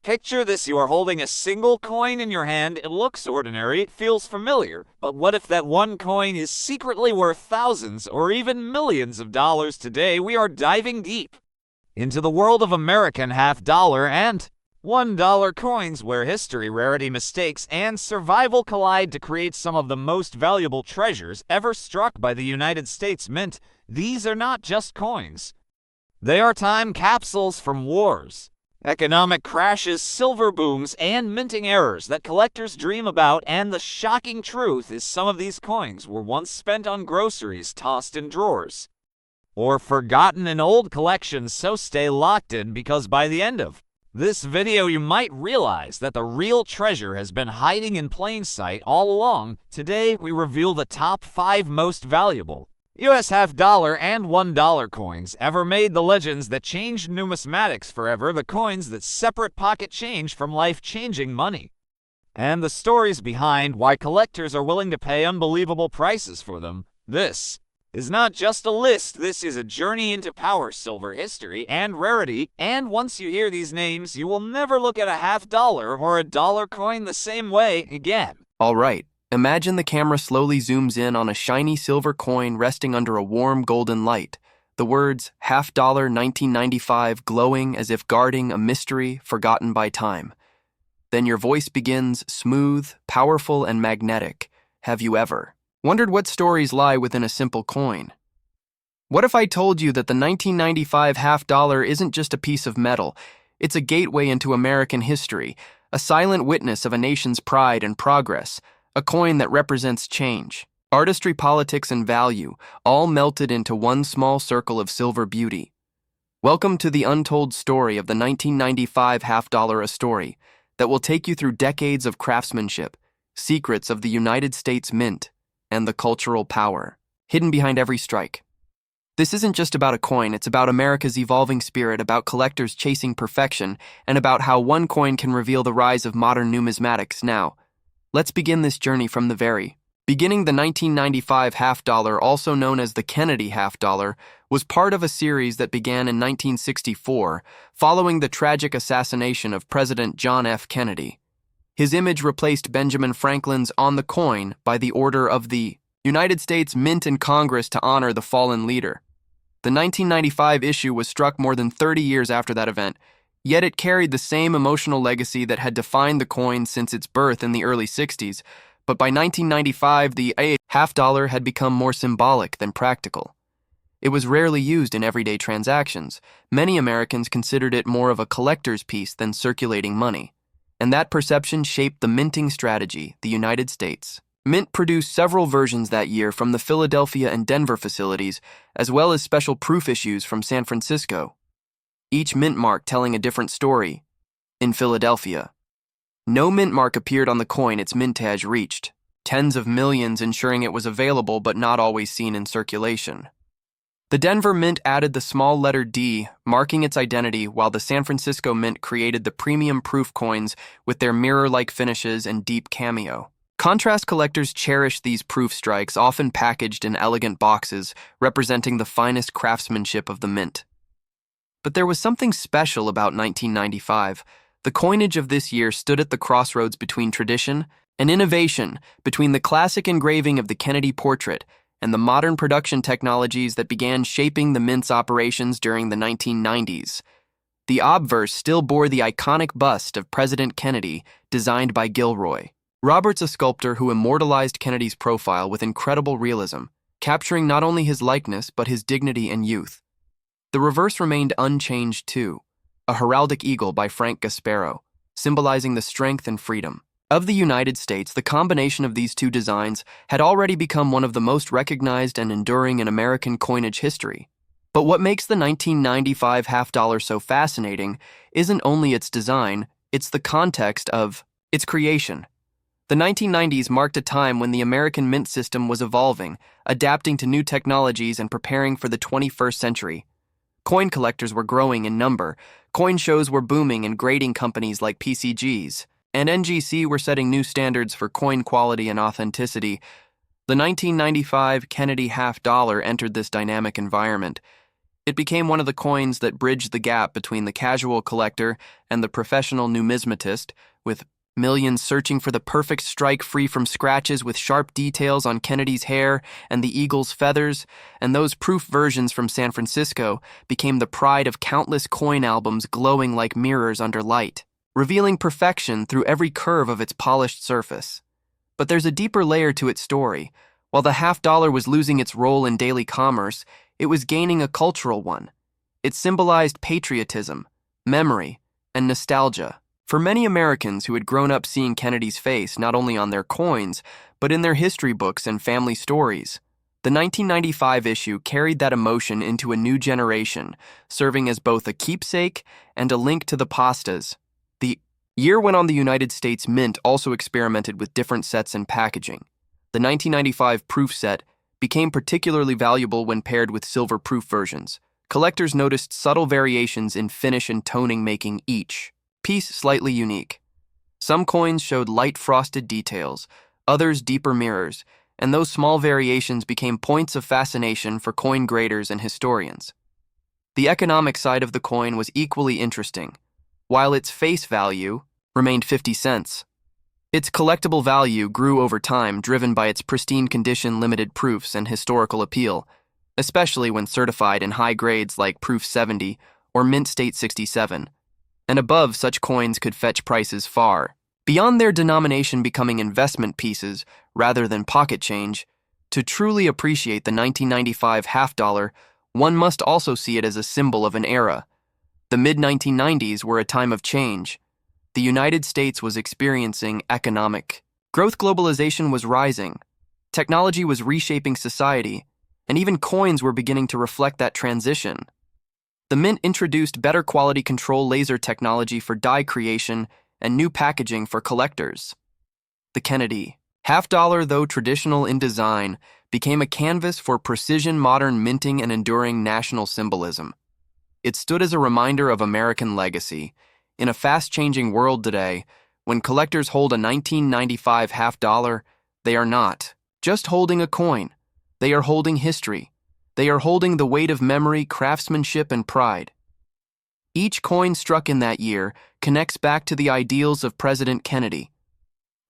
Picture this, you are holding a single coin in your hand. It looks ordinary, it feels familiar. But what if that one coin is secretly worth thousands or even millions of dollars? Today we are diving deep into the world of American half-dollar and $1 coins, where history, rarity, mistakes, and survival collide to create some of the most valuable treasures ever struck by the United States Mint. These are not just coins. They are time capsules from wars, economic crashes, silver booms, and minting errors that collectors dream about. And the shocking truth is, some of these coins were once spent on groceries, tossed in drawers, or forgotten in old collections. So stay locked in, because by the end of this video you might realize that the real treasure has been hiding in plain sight all along. Today we reveal the top 5 most valuable US half-dollar and $1 coins ever made, the legends that changed numismatics forever, the coins that separate pocket change from life-changing money, and the stories behind why collectors are willing to pay unbelievable prices for them. This is not just a list, this is a journey into power, silver, history, and rarity. And once you hear these names, you will never look at a half-dollar or a dollar coin the same way again. All right. Imagine the camera slowly zooms in on a shiny silver coin resting under a warm golden light. The words half-dollar 1995 glowing as if guarding a mystery forgotten by time. Then your voice begins, smooth, powerful, and magnetic. Have you ever wondered what stories lie within a simple coin? What if I told you that the 1995 half-dollar isn't just a piece of metal? It's a gateway into American history, a silent witness of a nation's pride and progress. A coin that represents change, artistry, politics, and value, all melted into one small circle of silver beauty. Welcome to the untold story of the 1995 half-dollar, a story that will take you through decades of craftsmanship, secrets of the United States Mint, and the cultural power hidden behind every strike. This isn't just about a coin, it's about America's evolving spirit, about collectors chasing perfection, and about how one coin can reveal the rise of modern numismatics. Now, let's begin this journey from the very beginning. The 1995 half-dollar, also known as the Kennedy half-dollar, was part of a series that began in 1964, following the tragic assassination of President John F. Kennedy. His image replaced Benjamin Franklin's on the coin by the order of the United States Mint and Congress to honor the fallen leader. The 1995 issue was struck more than 30 years after that event, yet it carried the same emotional legacy that had defined the coin since its birth in the early 60s. But by 1995, the half-dollar had become more symbolic than practical. It was rarely used in everyday transactions. Many Americans considered it more of a collector's piece than circulating money. And that perception shaped the minting strategy. The United States Mint produced several versions that year from the Philadelphia and Denver facilities, as well as special proof issues from San Francisco, each mint mark telling a different story. In Philadelphia, no mint mark appeared on the coin its mintage reached, tens of millions, ensuring it was available but not always seen in circulation. The Denver Mint added the small letter D, marking its identity, while the San Francisco Mint created the premium proof coins with their mirror-like finishes and deep cameo. Contrast collectors cherished these proof strikes, often packaged in elegant boxes, representing the finest craftsmanship of the mint. But there was something special about 1995. The coinage of this year stood at the crossroads between tradition and innovation, between the classic engraving of the Kennedy portrait and the modern production technologies that began shaping the mint's operations during the 1990s. The obverse still bore the iconic bust of President Kennedy, designed by Gilroy. Roberts, a sculptor who immortalized Kennedy's profile with incredible realism, capturing not only his likeness but his dignity and youth. The reverse remained unchanged too, a heraldic eagle by Frank Gasparo, symbolizing the strength and freedom of the United States. The combination of these two designs had already become one of the most recognized and enduring in American coinage history. But what makes the 1995 half-dollar so fascinating isn't only its design, it's the context of its creation. The 1990s marked a time when the American mint system was evolving, adapting to new technologies and preparing for the 21st century. Coin collectors were growing in number, coin shows were booming, and grading companies like PCGs and NGC were setting new standards for coin quality and authenticity. The 1995 Kennedy half-dollar entered this dynamic environment. It became one of the coins that bridged the gap between the casual collector and the professional numismatist, with millions searching for the perfect strike free from scratches with sharp details on Kennedy's hair and the eagle's feathers, and those proof versions from San Francisco became the pride of countless coin albums glowing like mirrors under light, revealing perfection through every curve of its polished surface. But there's a deeper layer to its story. While the half-dollar was losing its role in daily commerce, it was gaining a cultural one. It symbolized patriotism, memory, and nostalgia. For many Americans who had grown up seeing Kennedy's face not only on their coins, but in their history books and family stories, the 1995 issue carried that emotion into a new generation, serving as both a keepsake and a link to the pastas. The year when on the United States Mint also experimented with different sets and packaging. The 1995 proof set became particularly valuable when paired with silver proof versions. Collectors noticed subtle variations in finish and toning, making each piece slightly unique. Some coins showed light frosted details, others deeper mirrors, and those small variations became points of fascination for coin graders and historians. The economic side of the coin was equally interesting. While its face value remained 50 cents, its collectible value grew over time, driven by its pristine condition, limited proofs, and historical appeal, especially when certified in high grades like Proof 70 or Mint State 67. And above, such coins could fetch prices far beyond their denomination, becoming investment pieces rather than pocket change. To truly appreciate the 1995 half-dollar, one must also see it as a symbol of an era. The mid-1990s were a time of change. The United States was experiencing economic growth, globalization was rising, technology was reshaping society, and even coins were beginning to reflect that transition. The Mint introduced better quality control laser technology for die creation and new packaging for collectors. The Kennedy half-dollar, though traditional in design, became a canvas for precision modern minting and enduring national symbolism. It stood as a reminder of American legacy. In a fast-changing world today, when collectors hold a 1995 half-dollar, they are not just holding a coin. They are holding history. They are holding the weight of memory, craftsmanship, and pride. Each coin struck in that year connects back to the ideals of President Kennedy,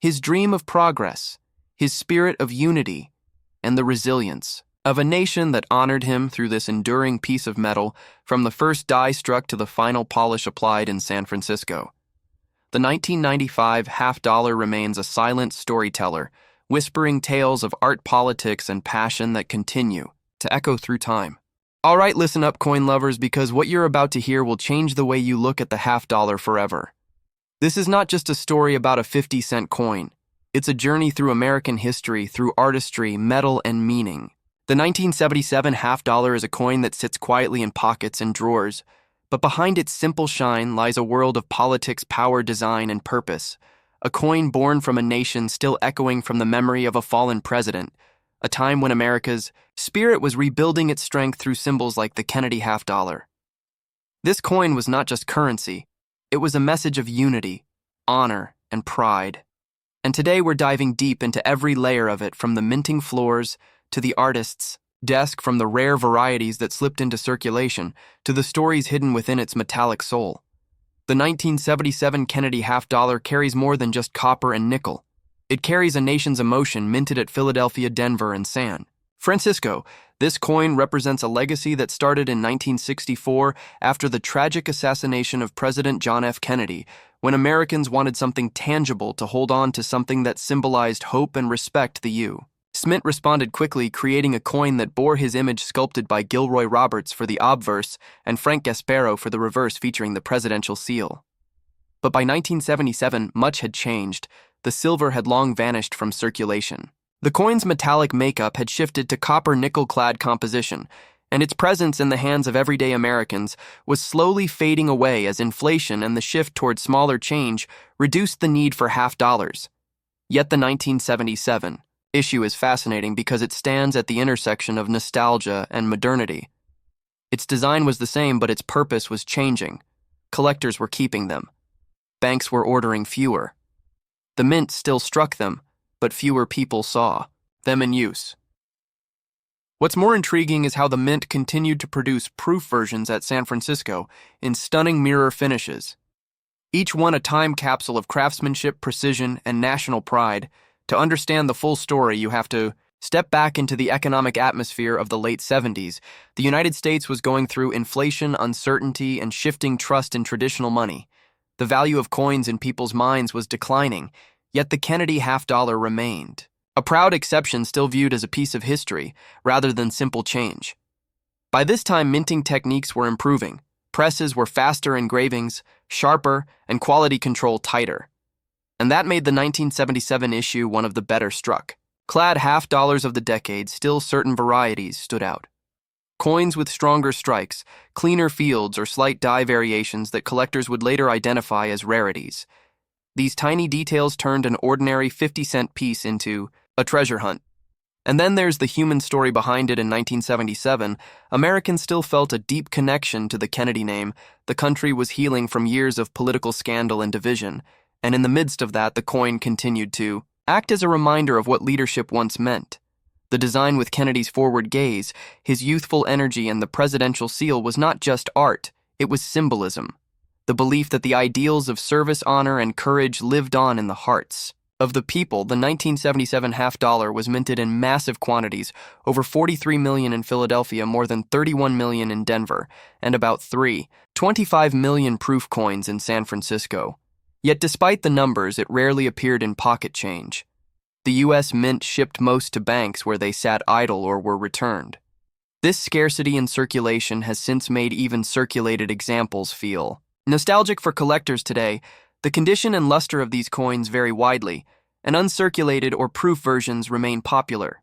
his dream of progress, his spirit of unity, and the resilience of a nation that honored him through this enduring piece of metal, from the first die struck to the final polish applied in San Francisco. The 1995 half-dollar remains a silent storyteller, whispering tales of art, politics, and passion that continue to echo through time. All right, listen up, coin lovers, because what you're about to hear will change the way you look at the half-dollar forever. This is not just a story about a 50-cent coin. It's a journey through American history, through artistry, metal, and meaning. The 1977 half-dollar is a coin that sits quietly in pockets and drawers, but behind its simple shine lies a world of politics, power, design, and purpose. A coin born from a nation still echoing from the memory of a fallen president, a time when America's spirit was rebuilding its strength through symbols like the Kennedy half-dollar. This coin was not just currency, it was a message of unity, honor, and pride. And today we're diving deep into every layer of it, from the minting floors to the artist's desk, from the rare varieties that slipped into circulation to the stories hidden within its metallic soul. The 1977 Kennedy half-dollar carries more than just copper and nickel. It carries a nation's emotion, minted at Philadelphia, Denver, and San Francisco. This coin represents a legacy that started in 1964 after the tragic assassination of President John F. Kennedy, when Americans wanted something tangible to hold on to, something that symbolized hope and respect. The U. Smith responded quickly, creating a coin that bore his image sculpted by Gilroy Roberts for the obverse and Frank Gasparo for the reverse, featuring the presidential seal. But by 1977, much had changed. The silver had long vanished from circulation. The coin's metallic makeup had shifted to copper-nickel-clad composition, and its presence in the hands of everyday Americans was slowly fading away as inflation and the shift toward smaller change reduced the need for half-dollars. Yet the 1977 issue is fascinating because it stands at the intersection of nostalgia and modernity. Its design was the same, but its purpose was changing. Collectors were keeping them. Banks were ordering fewer. The Mint still struck them, but fewer people saw them in use. What's more intriguing is how the Mint continued to produce proof versions at San Francisco in stunning mirror finishes. Each one a time capsule of craftsmanship, precision, and national pride. To understand the full story, you have to step back into the economic atmosphere of the late 70s. The United States was going through inflation, uncertainty, and shifting trust in traditional money. The value of coins in people's minds was declining, yet the Kennedy half-dollar remained. A proud exception still viewed as a piece of history, rather than simple change. By this time, minting techniques were improving. Presses were faster, engravings sharper, and quality control tighter. And that made the 1977 issue one of the better struck. Clad half-dollars of the decade, still certain varieties stood out. Coins with stronger strikes, cleaner fields, or slight die variations that collectors would later identify as rarities. These tiny details turned an ordinary 50-cent piece into a treasure hunt. And then there's the human story behind it. In 1977, Americans still felt a deep connection to the Kennedy name. The country was healing from years of political scandal and division, and in the midst of that, the coin continued to act as a reminder of what leadership once meant. The design with Kennedy's forward gaze, his youthful energy, and the presidential seal was not just art, it was symbolism. The belief that the ideals of service, honor, and courage lived on in the hearts of the people. The 1977 half-dollar was minted in massive quantities, over 43 million in Philadelphia, more than 31 million in Denver, and about 25 million proof coins in San Francisco. Yet despite the numbers, it rarely appeared in pocket change. The U.S. Mint shipped most to banks where they sat idle or were returned. This scarcity in circulation has since made even circulated examples feel nostalgic for collectors today. The condition and luster of these coins vary widely, and uncirculated or proof versions remain popular,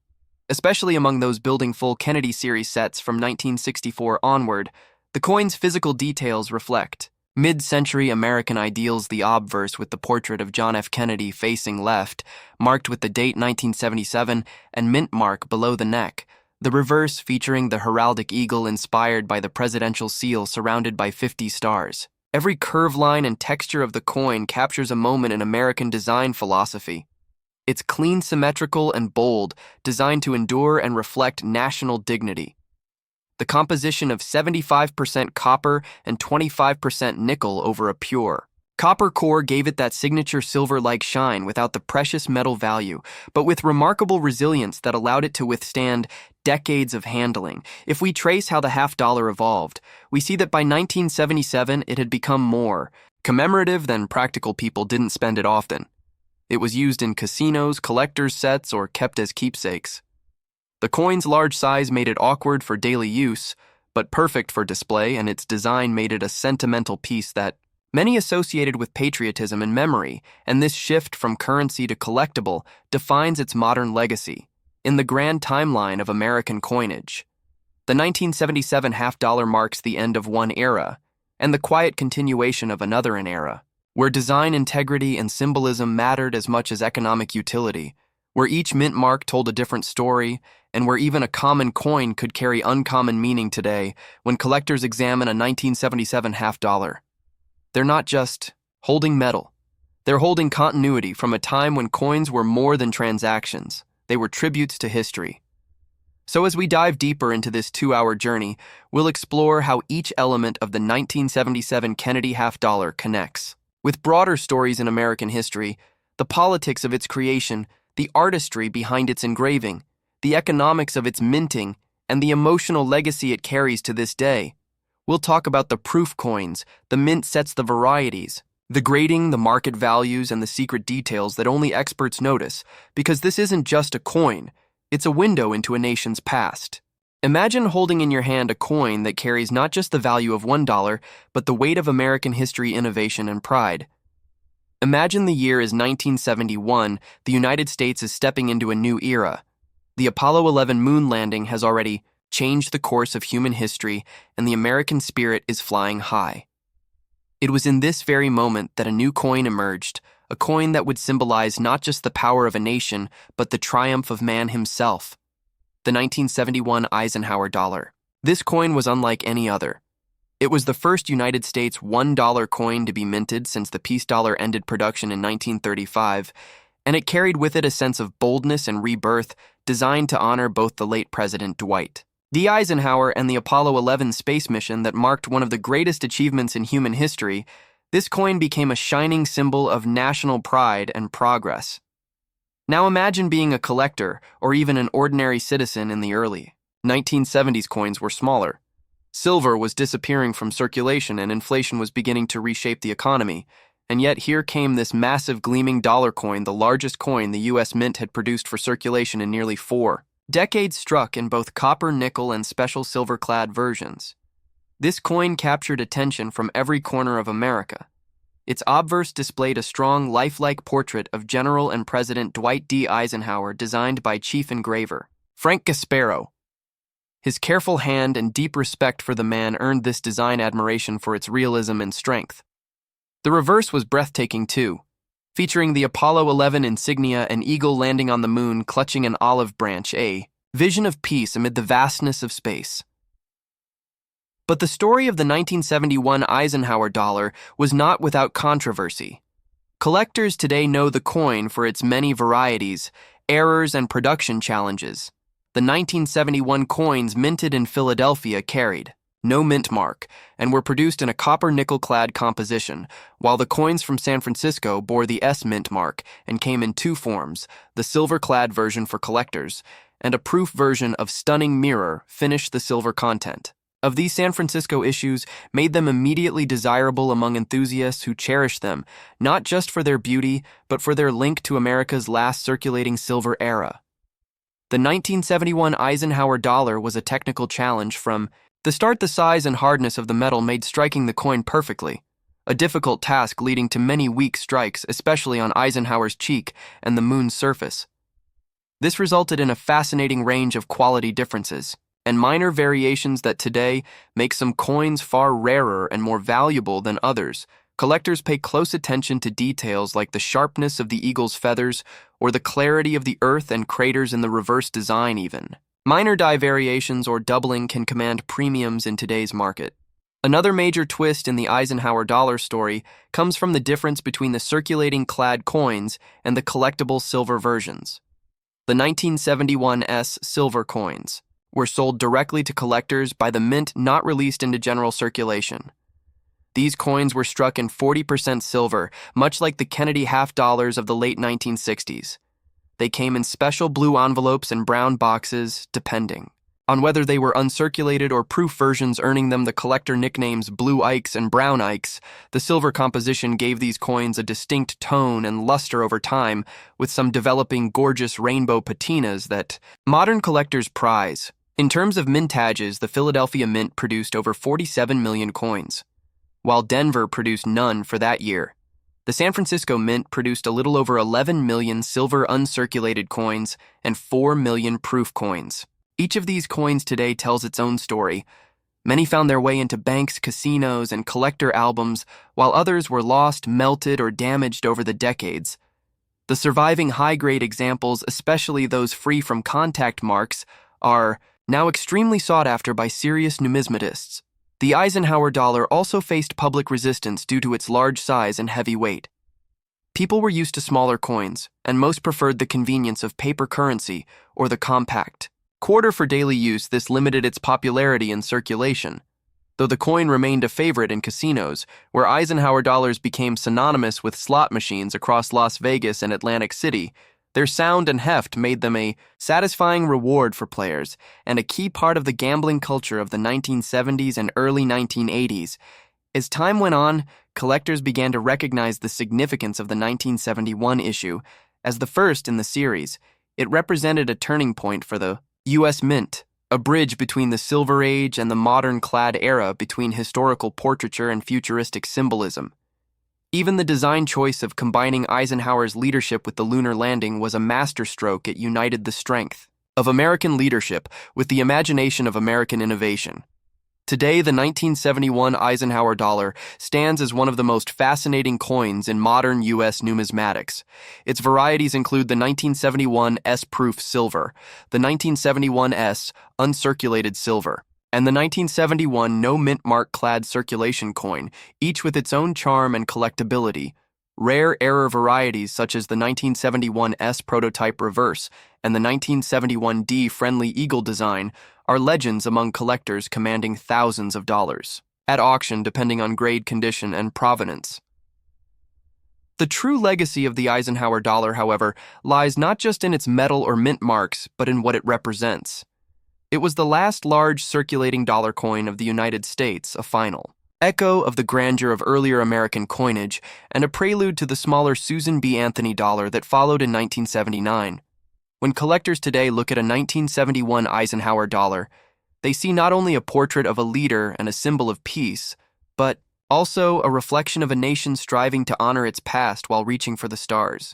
especially among those building full Kennedy series sets from 1964 onward. The coin's physical details reflect mid-century American ideals. The obverse with the portrait of John F. Kennedy facing left, marked with the date 1977, and mint mark below the neck. The reverse featuring the heraldic eagle inspired by the presidential seal surrounded by 50 stars. Every curve line and texture of the coin captures a moment in American design philosophy. It's clean, symmetrical, and bold, designed to endure and reflect national dignity. The composition of 75% copper and 25% nickel over a pure copper core gave it that signature silver-like shine without the precious metal value, but with remarkable resilience that allowed it to withstand decades of handling. If we trace how the half-dollar evolved, we see that by 1977 it had become more commemorative than practical. People didn't spend it often. It was used in casinos, collector's sets, or kept as keepsakes. The coin's large size made it awkward for daily use, but perfect for display, and its design made it a sentimental piece that many associated with patriotism and memory, and this shift from currency to collectible defines its modern legacy in the grand timeline of American coinage. The 1977 half-dollar marks the end of one era and the quiet continuation of another era, where design integrity and symbolism mattered as much as economic utility, where each mint mark told a different story, and where even a common coin could carry uncommon meaning today. When collectors examine a 1977 half-dollar, they're not just holding metal. They're holding continuity from a time when coins were more than transactions. They were tributes to history. So as we dive deeper into this 2-hour journey, we'll explore how each element of the 1977 Kennedy half-dollar connects with broader stories in American history, the politics of its creation, the artistry behind its engraving, the economics of its minting, and the emotional legacy it carries to this day. We'll talk about the proof coins, the mint sets, the varieties, the grading, the market values, and the secret details that only experts notice, because this isn't just a coin, it's a window into a nation's past. Imagine holding in your hand a coin that carries not just the value of $1, but the weight of American history, innovation, and pride. Imagine the year is 1971, the United States is stepping into a new era. The Apollo 11 moon landing has already changed the course of human history, and the American spirit is flying high. It was in this very moment that a new coin emerged, a coin that would symbolize not just the power of a nation, but the triumph of man himself. The 1971 Eisenhower dollar. This coin was unlike any other. It was the first United States $1 coin to be minted since the peace dollar ended production in 1935, and it carried with it a sense of boldness and rebirth designed to honor both the late President Dwight D. Eisenhower and the Apollo 11 space mission that marked one of the greatest achievements in human history. This coin became a shining symbol of national pride and progress. Now imagine being a collector or even an ordinary citizen in the early 1970s. Coins were smaller. Silver was disappearing from circulation and inflation was beginning to reshape the economy. And yet here came this massive gleaming dollar coin, the largest coin the U.S. Mint had produced for circulation in nearly 4 decades, struck in both copper, nickel, and special silver-clad versions. This coin captured attention from every corner of America. Its obverse displayed a strong, lifelike portrait of General and President Dwight D. Eisenhower, designed by chief engraver Frank Gasparo. His careful hand and deep respect for the man earned this design admiration for its realism and strength. The reverse was breathtaking too, featuring the Apollo 11 insignia, an eagle landing on the moon clutching an olive branch, a vision of peace amid the vastness of space. But the story of the 1971 Eisenhower dollar was not without controversy. Collectors today know the coin for its many varieties, errors, and production challenges. The 1971 coins minted in Philadelphia carried no mint mark and were produced in a copper-nickel-clad composition, while the coins from San Francisco bore the S mint mark and came in 2 forms, the silver-clad version for collectors and a proof version of stunning mirror finished the silver content. Of these, San Francisco issues made them immediately desirable among enthusiasts who cherished them, not just for their beauty, but for their link to America's last circulating silver era. The 1971 Eisenhower dollar was a technical challenge from the start. The size and hardness of the metal made striking the coin perfectly, a difficult task leading to many weak strikes, especially on Eisenhower's cheek and the moon's surface. This resulted in a fascinating range of quality differences and minor variations that today make some coins far rarer and more valuable than others. Collectors pay close attention to details like the sharpness of the eagle's feathers or the clarity of the earth and craters in the reverse design even. Minor die variations or doubling can command premiums in today's market. Another major twist in the Eisenhower dollar story comes from the difference between the circulating clad coins and the collectible silver versions. The 1971 S silver coins were sold directly to collectors by the mint, not released into general circulation. These coins were struck in 40% silver, much like the Kennedy half dollars of the late 1960s. They came in special blue envelopes and brown boxes, depending on whether they were uncirculated or proof versions, earning them the collector nicknames Blue Ikes and Brown Ikes. The silver composition gave these coins a distinct tone and luster over time, with some developing gorgeous rainbow patinas that modern collectors prize. In terms of mintages, the Philadelphia Mint produced over 47 million coins, while Denver produced none for that year. The San Francisco Mint produced a little over 11 million silver uncirculated coins and 4 million proof coins. Each of these coins today tells its own story. Many found their way into banks, casinos, and collector albums, while others were lost, melted, or damaged over the decades. The surviving high-grade examples, especially those free from contact marks, are now extremely sought after by serious numismatists. The Eisenhower dollar also faced public resistance due to its large size and heavy weight. People were used to smaller coins, and most preferred the convenience of paper currency or the compact quarter for daily use. This limited its popularity in circulation, though the coin remained a favorite in casinos, where Eisenhower dollars became synonymous with slot machines across Las Vegas and Atlantic City. Their sound and heft made them a satisfying reward for players and a key part of the gambling culture of the 1970s and early 1980s. As time went on, collectors began to recognize the significance of the 1971 issue. As the first in the series, it represented a turning point for the U.S. Mint, a bridge between the Silver Age and the modern clad era, between historical portraiture and futuristic symbolism. Even the design choice of combining Eisenhower's leadership with the lunar landing was a masterstroke. It united the strength of American leadership with the imagination of American innovation. Today, the 1971 Eisenhower dollar stands as one of the most fascinating coins in modern U.S. numismatics. Its varieties include the 1971 S-proof silver, the 1971 S uncirculated silver, and the 1971 no mint mark clad circulation coin, each with its own charm and collectability. Rare error varieties such as the 1971 S prototype reverse and the 1971 D friendly eagle design are legends among collectors commanding thousands of dollars at auction depending on grade, condition, and provenance. The true legacy of the Eisenhower dollar, however, lies not just in its metal or mint marks, but in what it represents. It was the last large circulating dollar coin of the United States, a final echo of the grandeur of earlier American coinage and a prelude to the smaller Susan B. Anthony dollar that followed in 1979. When collectors today look at a 1971 Eisenhower dollar, they see not only a portrait of a leader and a symbol of peace, but also a reflection of a nation striving to honor its past while reaching for the stars.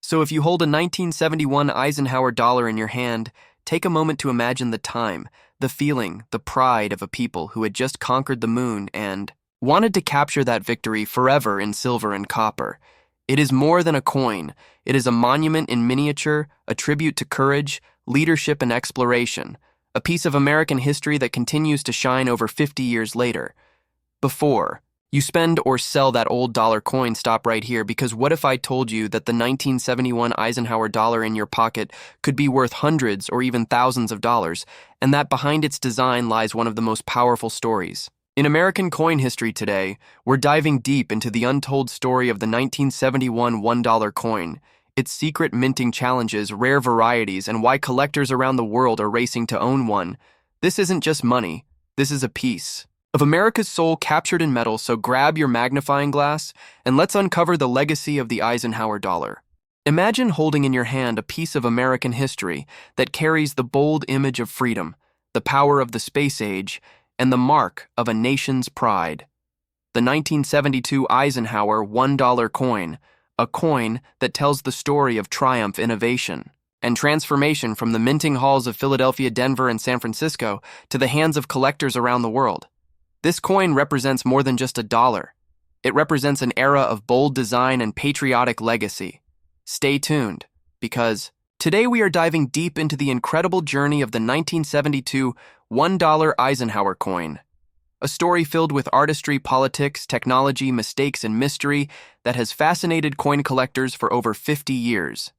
So if you hold a 1971 Eisenhower dollar in your hand, take a moment to imagine the time, the feeling, the pride of a people who had just conquered the moon and wanted to capture that victory forever in silver and copper. It is more than a coin. It is a monument in miniature, a tribute to courage, leadership, and exploration, a piece of American history that continues to shine over 50 years later. Before you spend or sell that old dollar coin, stop right here, because what if I told you that the 1971 Eisenhower dollar in your pocket could be worth hundreds or even thousands of dollars, and that behind its design lies one of the most powerful stories? In American coin history today, we're diving deep into the untold story of the 1971 $1 coin, its secret minting challenges, rare varieties, and why collectors around the world are racing to own one. This isn't just money, this is a piece of America's soul captured in metal, so grab your magnifying glass and let's uncover the legacy of the Eisenhower dollar. Imagine holding in your hand a piece of American history that carries the bold image of freedom, the power of the space age, and the mark of a nation's pride. The 1972 Eisenhower $1 coin, a coin that tells the story of triumph, innovation, and transformation from the minting halls of Philadelphia, Denver, and San Francisco to the hands of collectors around the world. This coin represents more than just a dollar. It represents an era of bold design and patriotic legacy. Stay tuned, because today we are diving deep into the incredible journey of the 1972 $1 Eisenhower coin, a story filled with artistry, politics, technology, mistakes, and mystery that has fascinated coin collectors for over 50 years.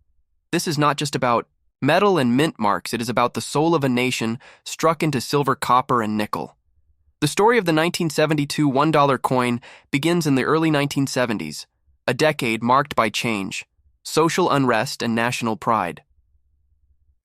This is not just about metal and mint marks, it is about the soul of a nation struck into silver, copper, and nickel. The story of the 1972 $1 coin begins in the early 1970s, a decade marked by change, social unrest, and national pride.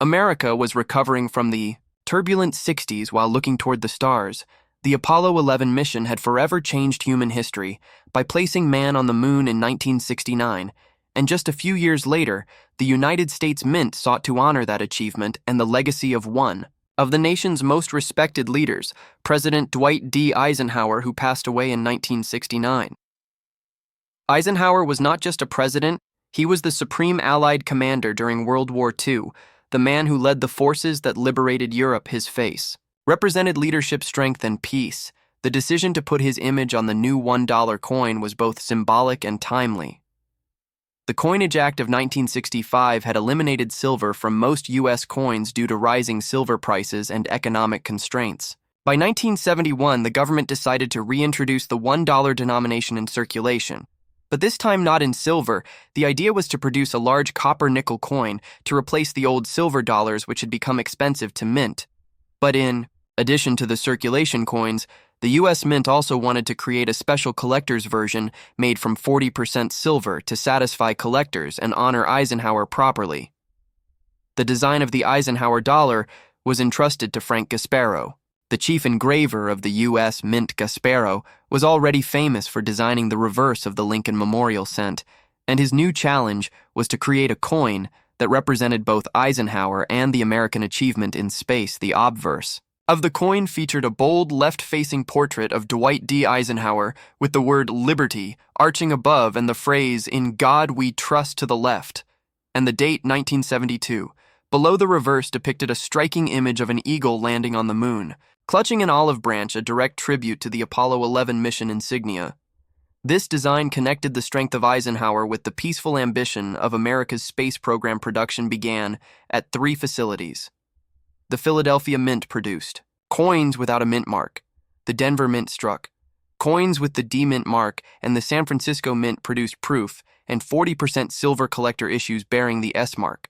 America was recovering from the turbulent 60s while looking toward the stars. The Apollo 11 mission had forever changed human history by placing man on the moon in 1969, and just a few years later, the United States Mint sought to honor that achievement and the legacy of one of the nation's most respected leaders, President Dwight D. Eisenhower, who passed away in 1969. Eisenhower was not just a president, he was the supreme Allied commander during World War II, the man who led the forces that liberated Europe. His face represented leadership, strength, and peace. The decision to put his image on the new $1 coin was both symbolic and timely. The Coinage Act of 1965 had eliminated silver from most U.S. coins due to rising silver prices and economic constraints. By 1971, the government decided to reintroduce the $1 denomination in circulation. But this time not in silver, the idea was to produce a large copper-nickel coin to replace the old silver dollars which had become expensive to mint. But in addition to the circulation coins, the U.S. Mint also wanted to create a special collector's version made from 40% silver to satisfy collectors and honor Eisenhower properly. The design of the Eisenhower dollar was entrusted to Frank Gasparo. The chief engraver of the U.S. Mint, Gasparo, was already famous for designing the reverse of the Lincoln Memorial Cent, and his new challenge was to create a coin that represented both Eisenhower and the American achievement in space, the obverse of the coin featured a bold left-facing portrait of Dwight D. Eisenhower with the word liberty arching above and the phrase, "In God we trust," to the left, and the date 1972. Below the reverse depicted a striking image of an eagle landing on the moon, clutching an olive branch, a direct tribute to the Apollo 11 mission insignia. This design connected the strength of Eisenhower with the peaceful ambition of America's space program. Production began at 3 facilities. The Philadelphia Mint produced coins without a mint mark. The Denver Mint struck coins with the D Mint mark, and the San Francisco Mint produced proof and 40% silver collector issues bearing the S mark.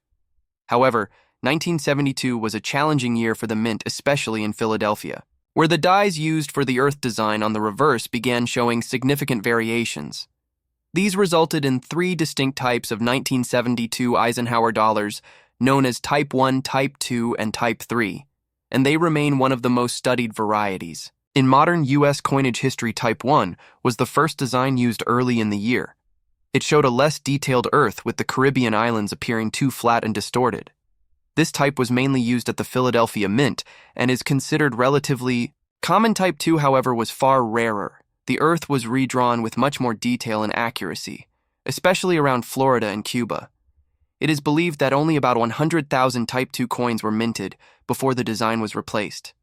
However, 1972 was a challenging year for the mint, especially in Philadelphia, where the dies used for the Earth design on the reverse began showing significant variations. These resulted in three distinct types of 1972 Eisenhower dollars, known as Type 1, Type 2, and Type 3, and they remain one of the most studied varieties. In modern U.S. coinage history, Type 1 was the first design used early in the year. It showed a less detailed Earth, with the Caribbean islands appearing too flat and distorted. This type was mainly used at the Philadelphia Mint and is considered relatively common. Type 2, however, was far rarer. The Earth was redrawn with much more detail and accuracy, especially around Florida and Cuba. It is believed that only about 100,000 Type 2 coins were minted before the design was replaced.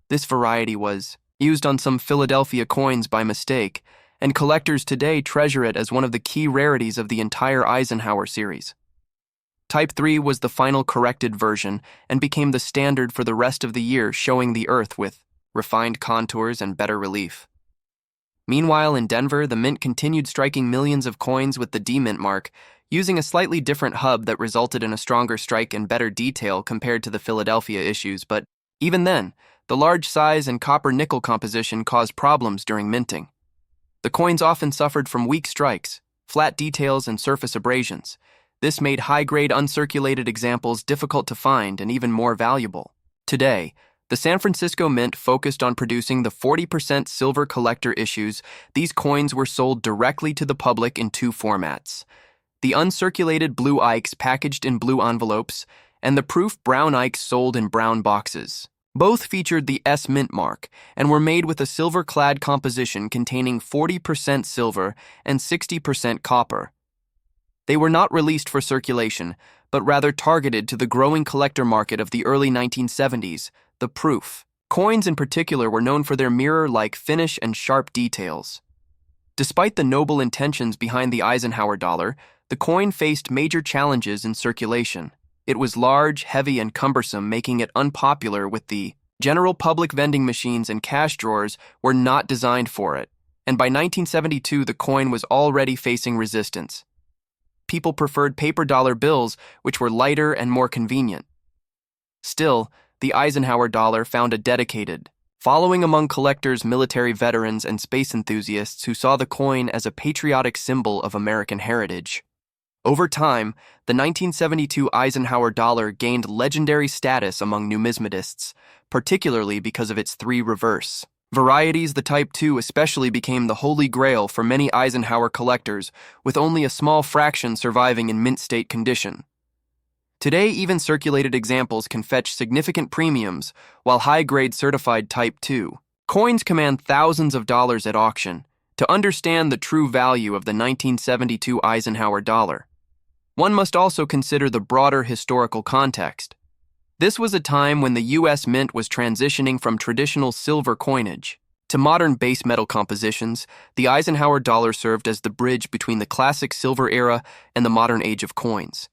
This variety was used on some Philadelphia coins by mistake, and collectors today treasure it as one of the key rarities of the entire Eisenhower series. Type 3 was the final corrected version and became the standard for the rest of the year, showing the Earth with refined contours and better relief. Meanwhile, in Denver, the mint continued striking millions of coins with the D mint mark, using a slightly different hub that resulted in a stronger strike and better detail compared to the Philadelphia issues, but even then, the large size and copper-nickel composition caused problems during minting. The coins often suffered from weak strikes, flat details, and surface abrasions. This made high-grade uncirculated examples difficult to find and even more valuable. Today, the San Francisco Mint focused on producing the 40% silver collector issues. These coins were sold directly to the public in two formats: the uncirculated blue Ikes packaged in blue envelopes, and the proof brown Ikes sold in brown boxes. Both featured the S mint mark and were made with a silver-clad composition containing 40% silver and 60% copper. They were not released for circulation, but rather targeted to the growing collector market of the early 1970s, the proof. Coins in particular were known for their mirror-like finish and sharp details. Despite the noble intentions behind the Eisenhower dollar, the coin faced major challenges in circulation. It was large, heavy, and cumbersome, making it unpopular with the general public. Vending machines and cash drawers were not designed for it, and by 1972 the coin was already facing resistance. People preferred paper dollar bills, which were lighter and more convenient. Still, the Eisenhower dollar found a dedicated following among collectors, military veterans, and space enthusiasts who saw the coin as a patriotic symbol of American heritage. Over time, the 1972 Eisenhower dollar gained legendary status among numismatists, particularly because of its three reverse varieties. The Type 2 especially became the holy grail for many Eisenhower collectors, with only a small fraction surviving in mint state condition. Today, even circulated examples can fetch significant premiums, while high-grade certified Type 2 coins command thousands of dollars at auction. To understand the true value of the 1972 Eisenhower dollar, one must also consider the broader historical context. This was a time when the U.S. Mint was transitioning from traditional silver coinage to modern base metal compositions. The Eisenhower dollar served as the bridge between the classic silver era and the modern age of coins.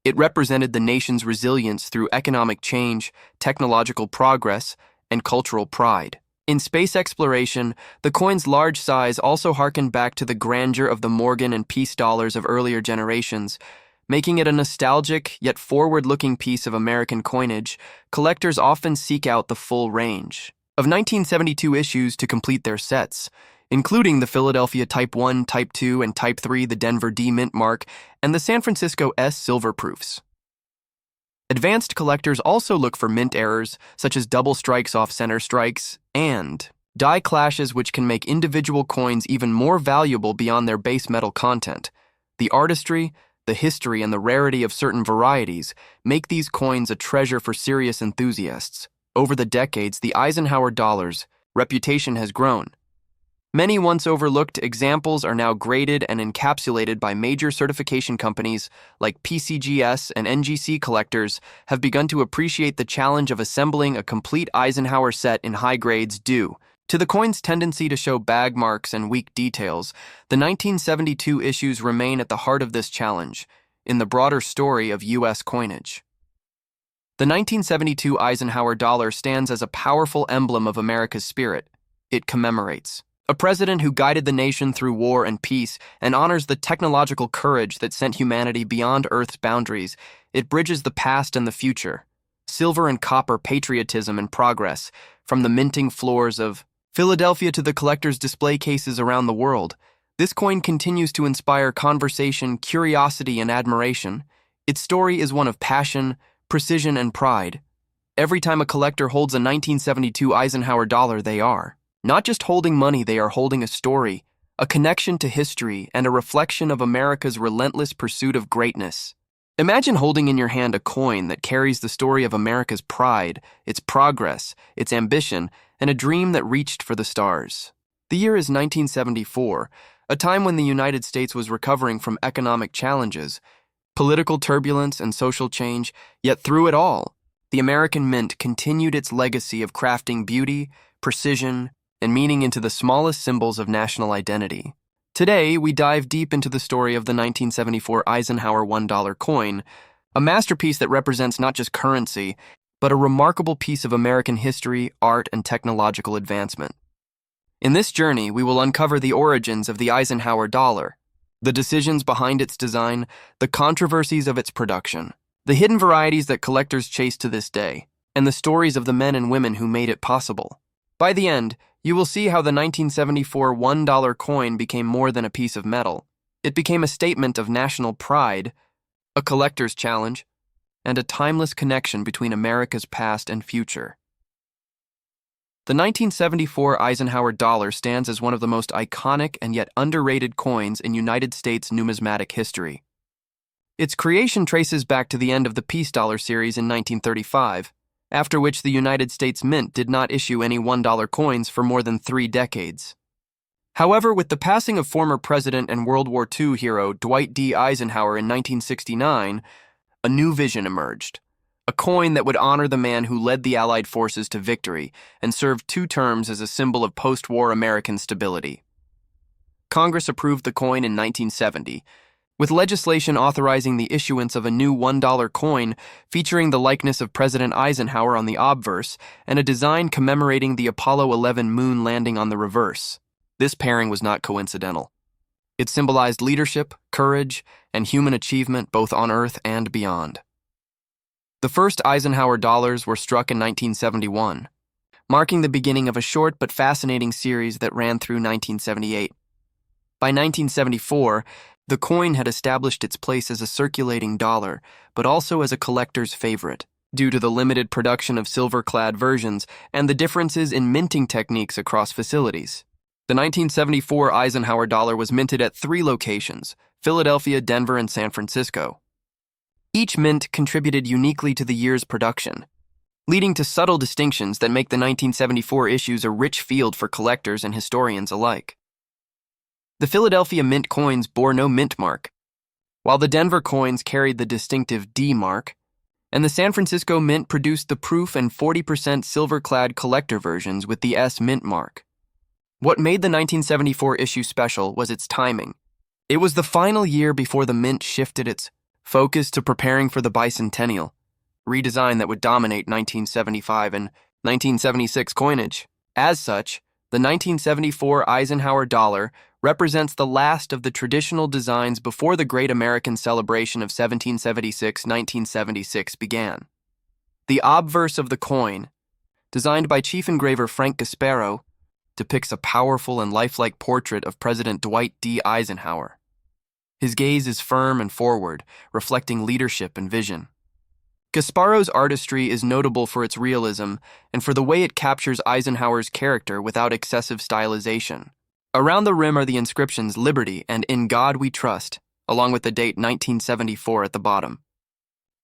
It represented the nation's resilience through economic change, technological progress, and cultural pride. In space exploration, the coin's large size also harkened back to the grandeur of the Morgan and Peace dollars of earlier generations, making it a nostalgic yet forward-looking piece of American coinage. Collectors often seek out the full range of 1972 issues to complete their sets, including the Philadelphia Type 1, Type 2, and Type 3, the Denver D mint mark, and the San Francisco S silver proofs. Advanced collectors also look for mint errors, such as double strikes off center strikes, and die clashes, which can make individual coins even more valuable beyond their base metal content. The artistry, the history, and the rarity of certain varieties make these coins a treasure for serious enthusiasts. Over the decades, the Eisenhower dollar's reputation has grown. Many once overlooked examples are now graded and encapsulated by major certification companies like PCGS and NGC. Collectors have begun to appreciate the challenge of assembling a complete Eisenhower set in high grades due to the coin's tendency to show bag marks and weak details. The 1972 issues remain at the heart of this challenge in the broader story of U.S. coinage. The 1972 Eisenhower dollar stands as a powerful emblem of America's spirit. It commemorates A president who guided the nation through war and peace and honors the technological courage that sent humanity beyond Earth's boundaries. It bridges the past and the future. Silver and copper patriotism and progress, from the minting floors of Philadelphia to the collector's display cases around the world. This coin continues to inspire conversation, curiosity, and admiration. Its story is one of passion, precision, and pride. Every time a collector holds a 1972 Eisenhower dollar, they are not just holding money, they are holding a story, a connection to history, and a reflection of America's relentless pursuit of greatness. Imagine holding in your hand a coin that carries the story of America's pride, its progress, its ambition, and a dream that reached for the stars. The year is 1974, a time when the United States was recovering from economic challenges, political turbulence, and social change, yet through it all, the American Mint continued its legacy of crafting beauty, precision, and meaning into the smallest symbols of national identity. Today, we dive deep into the story of the 1974 Eisenhower $1 coin, a masterpiece that represents not just currency, but a remarkable piece of American history, art, and technological advancement. In this journey, we will uncover the origins of the Eisenhower dollar, the decisions behind its design, the controversies of its production, the hidden varieties that collectors chase to this day, and the stories of the men and women who made it possible. By the end, you will see how the 1974 $1 coin became more than a piece of metal. It became a statement of national pride, a collector's challenge, and a timeless connection between America's past and future. The 1974 Eisenhower dollar stands as one of the most iconic and yet underrated coins in United States numismatic history. Its creation traces back to the end of the Peace Dollar series in 1935, after which the United States Mint did not issue any $1 coins for more than 3 decades. However, with the passing of former President and World War II hero Dwight D. Eisenhower in 1969, a new vision emerged, a coin that would honor the man who led the Allied forces to victory and served 2 terms as a symbol of post-war American stability. Congress approved the coin in 1970, with legislation authorizing the issuance of a new $1 coin featuring the likeness of President Eisenhower on the obverse and a design commemorating the Apollo 11 moon landing on the reverse. This pairing was not coincidental. It symbolized leadership, courage, and human achievement both on Earth and beyond. The first Eisenhower dollars were struck in 1971, marking the beginning of a short but fascinating series that ran through 1978. By 1974, the coin had established its place as a circulating dollar, but also as a collector's favorite, due to the limited production of silver-clad versions and the differences in minting techniques across facilities. The 1974 Eisenhower dollar was minted at 3 locations: Philadelphia, Denver, and San Francisco. Each mint contributed uniquely to the year's production, leading to subtle distinctions that make the 1974 issues a rich field for collectors and historians alike. The Philadelphia Mint coins bore no mint mark, while the Denver coins carried the distinctive D mark, and the San Francisco Mint produced the proof and 40% silver-clad collector versions with the S mint mark. What made the 1974 issue special was its timing. It was the final year before the Mint shifted its focus to preparing for the bicentennial, redesign that would dominate 1975 and 1976 coinage. As such, the 1974 Eisenhower dollar represents the last of the traditional designs before the Great American Celebration of 1776-1976 began. The obverse of the coin, designed by Chief Engraver Frank Gasparo, depicts a powerful and lifelike portrait of President Dwight D. Eisenhower. His gaze is firm and forward, reflecting leadership and vision. Gasparo's artistry is notable for its realism and for the way it captures Eisenhower's character without excessive stylization. Around the rim are the inscriptions "Liberty" and "In God We Trust," along with the date 1974 at the bottom.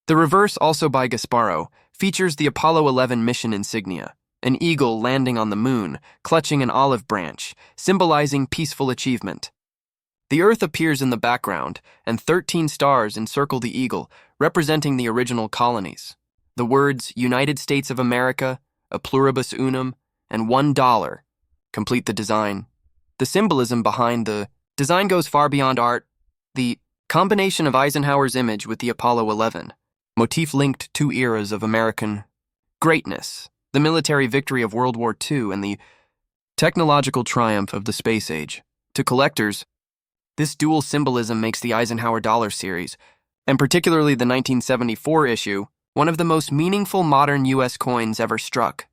The reverse, also by Gasparo, features the Apollo 11 mission insignia, an eagle landing on the moon, clutching an olive branch, symbolizing peaceful achievement. The Earth appears in the background, and 13 stars encircle the eagle, representing the original colonies. The words "United States of America," "A pluribus unum," and $1 complete the design. The symbolism behind the design goes far beyond art. The combination of Eisenhower's image with the Apollo 11 motif linked 2 eras of American greatness, the military victory of World War II and the Technological triumph of the space age. To collectors, this dual symbolism makes the Eisenhower Dollar series, and particularly the 1974 issue, one of the most meaningful modern U.S. coins ever struck.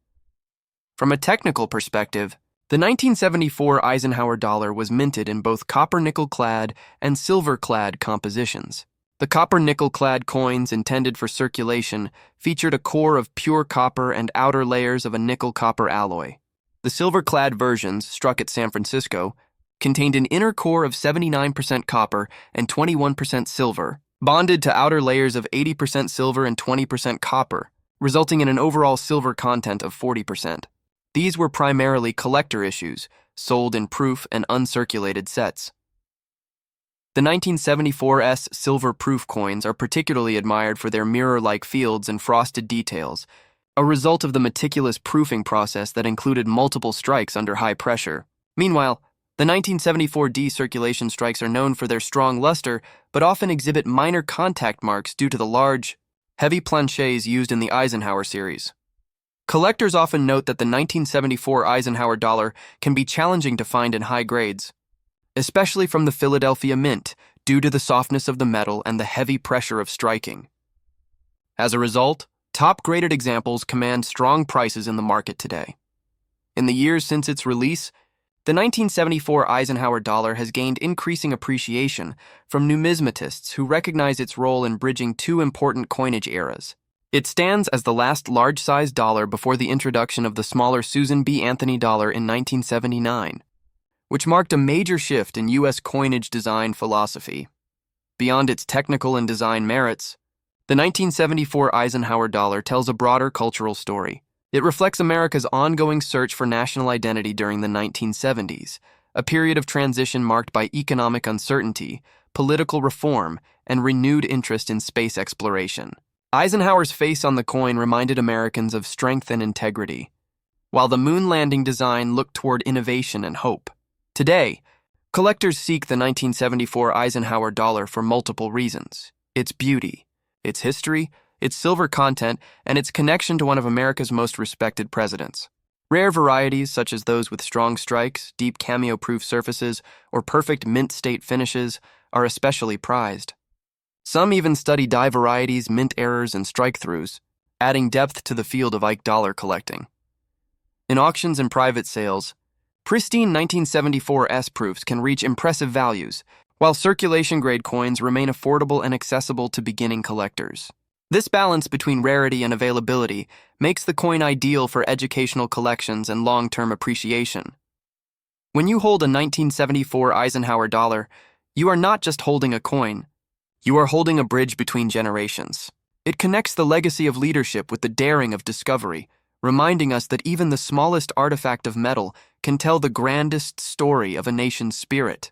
From a technical perspective, the 1974 Eisenhower dollar was minted in both copper-nickel-clad and silver-clad compositions. The copper-nickel-clad coins intended for circulation featured a core of pure copper and outer layers of a nickel-copper alloy. The silver-clad versions, struck at San Francisco, contained an inner core of 79% copper and 21% silver, bonded to outer layers of 80% silver and 20% copper, resulting in an overall silver content of 40%. These were primarily collector issues, sold in proof and uncirculated sets. The 1974's silver proof coins are particularly admired for their mirror-like fields and frosted details, a result of the meticulous proofing process that included multiple strikes under high pressure. Meanwhile, the 1974D circulation strikes are known for their strong luster, but often exhibit minor contact marks due to the large, heavy planchets used in the Eisenhower series. Collectors often note that the 1974 Eisenhower dollar can be challenging to find in high grades, especially from the Philadelphia Mint, due to the softness of the metal and the heavy pressure of striking. As a result, top-graded examples command strong prices in the market today. In the years since its release, the 1974 Eisenhower dollar has gained increasing appreciation from numismatists who recognize its role in bridging two important coinage eras. It stands as the last large-sized dollar before the introduction of the smaller Susan B. Anthony dollar in 1979, which marked a major shift in U.S. coinage design philosophy. Beyond its technical and design merits, the 1974 Eisenhower dollar tells a broader cultural story. It reflects America's ongoing search for national identity during the 1970s, a period of transition marked by economic uncertainty, political reform, and renewed interest in space exploration. Eisenhower's face on the coin reminded Americans of strength and integrity, while the moon landing design looked toward innovation and hope. Today, collectors seek the 1974 Eisenhower dollar for multiple reasons: its beauty, its history, its silver content, and its connection to one of America's most respected presidents. Rare varieties, such as those with strong strikes, deep cameo-proof surfaces, or perfect mint-state finishes, are especially prized. Some even study die varieties, mint errors, and strike-throughs, adding depth to the field of Ike dollar collecting. In auctions and private sales, pristine 1974 S-proofs can reach impressive values, while circulation-grade coins remain affordable and accessible to beginning collectors. This balance between rarity and availability makes the coin ideal for educational collections and long-term appreciation. When you hold a 1974 Eisenhower dollar, you are not just holding a coin. You are holding a bridge between generations. It connects the legacy of leadership with the daring of discovery, reminding us that even the smallest artifact of metal can tell the grandest story of a nation's spirit.